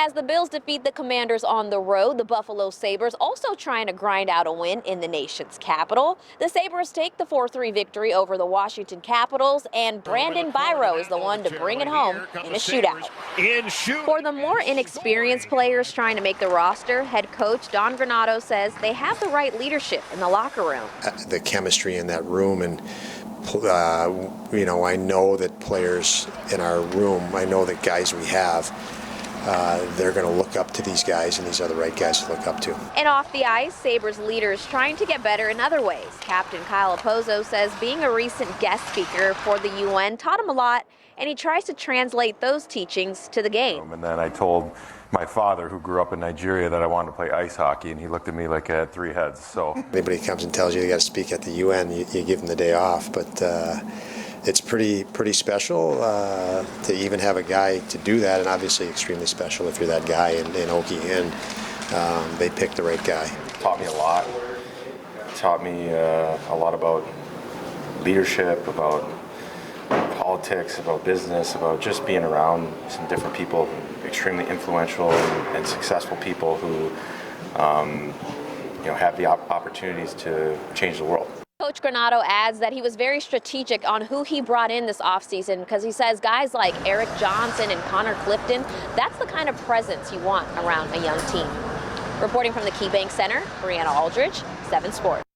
As the Bills defeat the Commanders on the road, the Buffalo Sabres also trying to grind out a win in the nation's capital. The Sabres take the 4-3 victory over the Washington Capitals, and Brandon Biro is the one to bring it home in a shootout. For the more inexperienced players trying to make the roster, head coach Don Granato says they have the right leadership in the locker room. The chemistry in that room, and I know that players in our room, I know that guys we have, they're going to look up to these guys, and these are the right guys to look up to. And off the ice, Sabres leaders trying to get better in other ways. Captain Kyle Okposo says being a recent guest speaker for the UN taught him a lot, and he tries to translate those teachings to the game. And then I told my father, who grew up in Nigeria, that I wanted to play ice hockey, and he looked at me like I had three heads. So anybody comes and tells you got to speak at the UN, you give them the day off, but it's pretty special to even have a guy to do that, and obviously extremely special if you're that guy in Okie, and they picked the right guy. Taught me a lot. Taught me a lot about leadership, about politics, about business, about just being around some different people, extremely influential and successful people who have the opportunities to change the world. Coach Granato adds that he was very strategic on who he brought in this offseason, because he says guys like Eric Johnson and Connor Clifton, that's the kind of presence you want around a young team. Reporting from the KeyBank Center, Brianna Aldridge, 7 Sports.